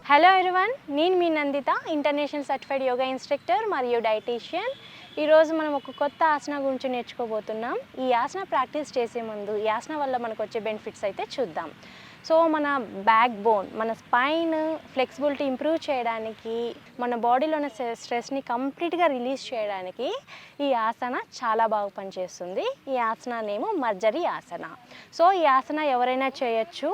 Hello everyone, నేను మీ Nanditha, international certified yoga instructor మరియు డైటీషియన్. ఈరోజు మనం ఒక కొత్త ఆసన గురించి నేర్చుకోబోతున్నాం. ఈ ఆసన ప్రాక్టీస్ చేసే ముందు ఈ ఆసన వల్ల మనకు వచ్చే బెనిఫిట్స్ అయితే చూద్దాం. సో మన బ్యాక్ బోన్, మన స్పైన్ ఫ్లెక్సిబిలిటీ ఇంప్రూవ్ చేయడానికి, మన బాడీలో ఉన్న స్ట్రెస్ని కంప్లీట్గా రిలీజ్ చేయడానికి ఈ ఆసన చాలా బాగా పనిచేస్తుంది. ఈ ఆసన నేమో మర్జరీ ఆసన. సో ఈ ఆసన ఎవరైనా చేయొచ్చు,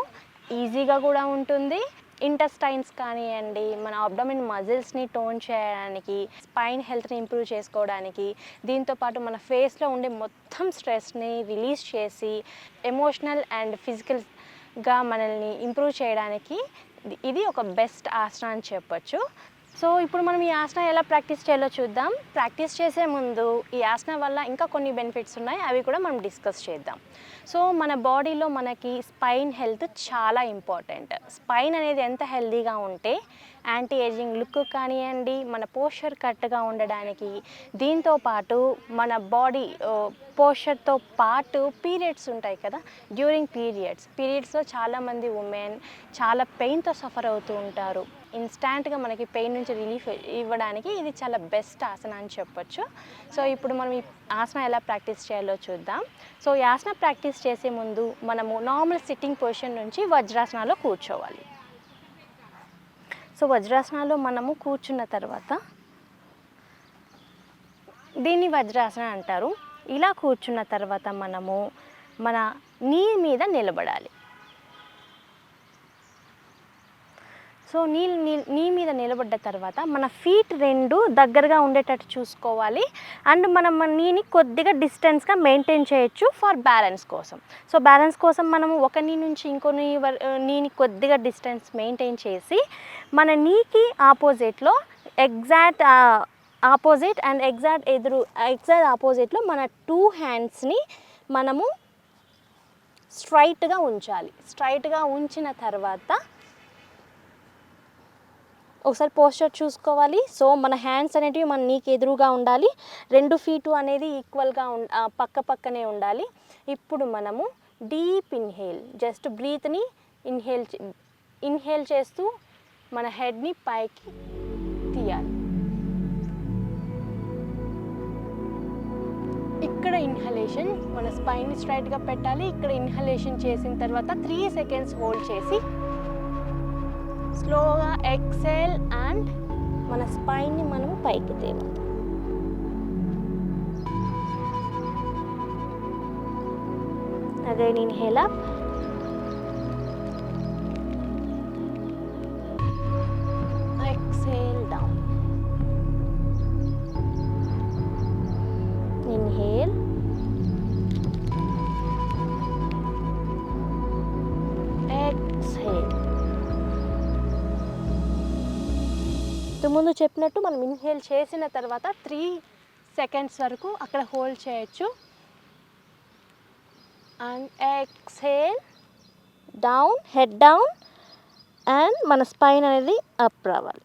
ఈజీగా కూడా ఉంటుంది. ఇంటెస్టైన్స్ కానివ్వండి, మన అబ్డోమిన్ మజిల్స్ని టోన్ చేయడానికి, స్పైన్ హెల్త్ని ఇంప్రూవ్ చేసుకోవడానికి, దీంతోపాటు మన ఫేస్లో ఉండే మొత్తం స్ట్రెస్ని రిలీజ్ చేసి ఎమోషనల్ అండ్ ఫిజికల్గా మనల్ని ఇంప్రూవ్ చేయడానికి ఇది ఒక బెస్ట్ ఆసన అని చెప్పొచ్చు. సో ఇప్పుడు మనం ఈ ఆసన ఎలా ప్రాక్టీస్ చేయాలో చూద్దాం. ప్రాక్టీస్ చేసే ముందు ఈ ఆసన వల్ల ఇంకా కొన్ని బెనిఫిట్స్ ఉన్నాయి, అవి కూడా మనం డిస్కస్ చేద్దాం. సో మన బాడీలో మనకి స్పైన్ హెల్త్ చాలా ఇంపార్టెంట్. స్పైన్ అనేది ఎంత హెల్తీగా ఉంటే యాంటీ ఏజింగ్ లుక్ కానివ్వండి, మన పోస్చర్ కరెక్ట్గా ఉండడానికి, దీంతో పాటు మన బాడీ పోస్చర్తో పాటు పీరియడ్స్ ఉంటాయి కదా, డ్యూరింగ్ పీరియడ్స్లో చాలామంది ఉమెన్ చాలా పెయిన్తో సఫర్ అవుతూ ఉంటారు. ఇన్స్టాంట్గా మనకి పెయిన్ నుంచి రిలీఫ్ ఇవ్వడానికి ఇది చాలా బెస్ట్ ఆసన అని చెప్పొచ్చు. సో ఇప్పుడు మనం ఈ ఆసన ఎలా ప్రాక్టీస్ చేయాలో చూద్దాం. సో ఈ ఆసన ప్రాక్టీస్ చేసే ముందు మనము నార్మల్ సిట్టింగ్ పొజిషన్ నుంచి వజ్రాసనాలో కూర్చోవాలి. సో వజ్రాసనాలో మనము కూర్చున్న తర్వాత, దీన్ని వజ్రాసన అంటారు. ఇలా కూర్చున్న తర్వాత మనము మన నీ మీద నిలబడాలి. సో నీ మీద నిలబడ్డ తర్వాత మన ఫీట్ రెండు దగ్గరగా ఉండేటట్టు చూసుకోవాలి. అండ్ మనం మన నీని కొద్దిగా డిస్టెన్స్గా మెయింటైన్ చేయొచ్చు ఫర్ బ్యాలెన్స్ కోసం. సో బ్యాలెన్స్ కోసం మనము ఒక నీ నుంచి ఇంకో నీని కొద్దిగా డిస్టెన్స్ మెయింటైన్ చేసి, మన నీకి ఆపోజిట్లో ఎగ్జాక్ట్ ఆపోజిట్ అండ్ ఎగ్జాక్ట్ ఆపోజిట్లో మన 2 హ్యాండ్స్ని మనము స్ట్రైట్గా ఉంచాలి. స్ట్రైట్గా ఉంచిన తర్వాత ఒకసారి పోస్చర్ చూసుకోవాలి. సో మన హ్యాండ్స్ అనేటివి మన నీకు ఎదురుగా ఉండాలి. 2 ఫీటు అనేది ఈక్వల్గా పక్కనే ఉండాలి. ఇప్పుడు మనము డీప్ ఇన్హేల్, జస్ట్ బ్రీత్ని ఇన్హేల్ చేస్తూ మన హెడ్ని పైకి తీయాలి. ఇక్కడ ఇన్హలేషన్, మన స్పైన్ని స్ట్రైట్గా పెట్టాలి. ఇక్కడ ఇన్హలేషన్ చేసిన తర్వాత 3 సెకండ్స్ హోల్డ్ చేసి స్లోగా ఎక్సేల్ అండ్ మన స్పైన్ని మనము పైకి తేవాలి. Again inhale up, exhale down, inhale, exhale. ముందు చెప్పినట్టు మనం ఇన్హేల్ చేసిన తర్వాత 3 సెకండ్స్ వరకు అక్కడ హోల్డ్ చేయొచ్చు. And exhale down, head down, and మన స్పైన్ అనేది అప్ రావాలి.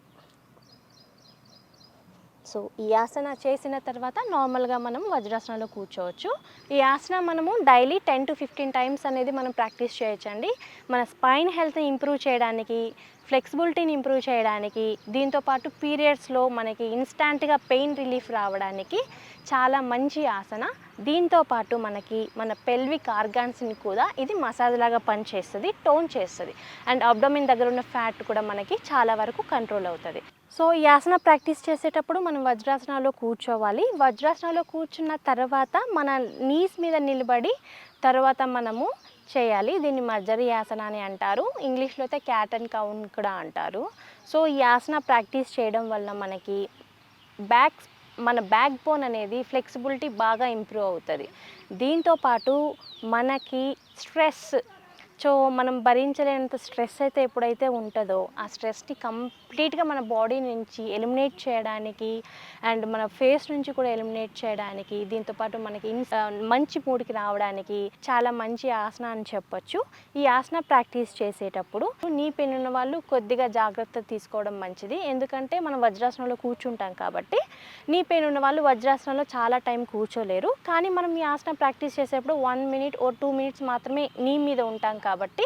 సో ఈ ఆసన చేసిన తర్వాత నార్మల్గా మనం వజ్రాసనంలో కూర్చోవచ్చు. ఈ ఆసన మనము డైలీ 10 to 15 టైమ్స్ అనేది మనం ప్రాక్టీస్ చేయొచ్చండి. మన స్పైన్ హెల్త్ని ఇంప్రూవ్ చేయడానికి, ఫ్లెక్సిబిలిటీని ఇంప్రూవ్ చేయడానికి, దీంతోపాటు పీరియడ్స్లో మనకి ఇన్స్టాంట్గా పెయిన్ రిలీఫ్ రావడానికి చాలా మంచి ఆసన. దీంతోపాటు మనకి మన పెల్విక్ ఆర్గాన్స్ని కూడా ఇది మసాజ్ లాగా పనిచేస్తుంది, టోన్ చేస్తుంది. అండ్ అబ్డోమిన్ దగ్గర ఉన్న ఫ్యాట్ కూడా మనకి చాలా వరకు కంట్రోల్ అవుతుంది. సో ఈ ఆసన ప్రాక్టీస్ చేసేటప్పుడు మనం వజ్రాసనాలో కూర్చోవాలి. వజ్రాసనాలో కూర్చున్న తర్వాత మన నీస్ మీద నిలబడి తర్వాత మనము చేయాలి. దీన్ని మర్జరీ ఆసన అని అంటారు. ఇంగ్లీష్లో అయితే క్యాట్ అండ్ కౌ కూడా అంటారు. సో ఈ ఆసన ప్రాక్టీస్ చేయడం వల్ల మనకి మన బ్యాక్ బోన్ అనేది ఫ్లెక్సిబిలిటీ బాగా ఇంప్రూవ్ అవుతుంది. దీంతోపాటు మనకి స్ట్రెస్, సో మనం భరించలేనంత స్ట్రెస్ అయితే ఎప్పుడైతే ఉంటుందో ఆ స్ట్రెస్ని కంప్లీట్గా మన బాడీ నుంచి ఎలిమినేట్ చేయడానికి అండ్ మన ఫేస్ నుంచి కూడా ఎలిమినేట్ చేయడానికి, దీంతోపాటు మనకి మంచి మూడ్కి రావడానికి చాలా మంచి ఆసన అని చెప్పొచ్చు. ఈ ఆసన ప్రాక్టీస్ చేసేటప్పుడు నీ పెయిన్ ఉన్న వాళ్ళు కొద్దిగా జాగ్రత్త తీసుకోవడం మంచిది. ఎందుకంటే మనం వజ్రాసనంలో కూర్చుంటాం కాబట్టి నీ పెయిన్ ఉన్న వాళ్ళు వజ్రాసనంలో చాలా టైం కూర్చోలేరు. కానీ మనం ఈ ఆసన ప్రాక్టీస్ చేసేటప్పుడు 1 minute or 2 minutes మాత్రమే నీ మీద ఉంటాం కాబట్టి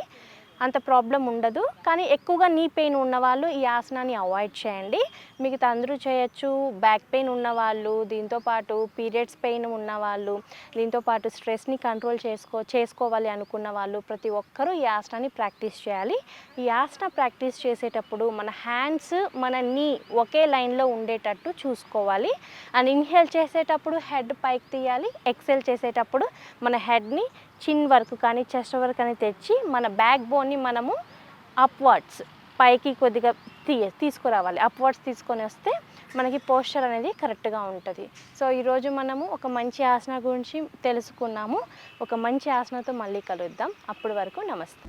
అంత ప్రాబ్లం ఉండదు. కానీ ఎక్కువగా నీ పెయిన్ ఉన్నవాళ్ళు ఈ ఆసనాన్ని అవాయిడ్ చేయండి. మిగతా అందరూ చేయొచ్చు. బ్యాక్ పెయిన్ ఉన్నవాళ్ళు, దీంతోపాటు పీరియడ్స్ పెయిన్ ఉన్నవాళ్ళు, దీంతోపాటు స్ట్రెస్ని కంట్రోల్ చేసుకోవాలి అనుకున్న వాళ్ళు ప్రతి ఒక్కరూ ఈ ఆసనాన్ని ప్రాక్టీస్ చేయాలి. ఈ ఆసన ప్రాక్టీస్ చేసేటప్పుడు మన హ్యాండ్స్ మన నీ ఒకే లైన్లో ఉండేటట్టు చూసుకోవాలి. అండ్ ఇన్హేల్ చేసేటప్పుడు హెడ్ పైకి తీయాలి. ఎక్సెల్ చేసేటప్పుడు మన హెడ్ని చిన్ వరకు కానీ చెస్ట్ వరకు కానీ తెచ్చి మన బ్యాక్ బోన్ని మనము అప్వర్డ్స్ పైకి కొద్దిగా తీసుకురావాలి. అప్వర్డ్స్ తీసుకొని వస్తే మనకి పోస్చర్ అనేది కరెక్ట్గా ఉంటుంది. సో ఈరోజు మనము ఒక మంచి ఆసన గురించి తెలుసుకున్నాము. ఒక మంచి ఆసనతో మళ్ళీ కలుద్దాం. అప్పటి వరకు నమస్తే.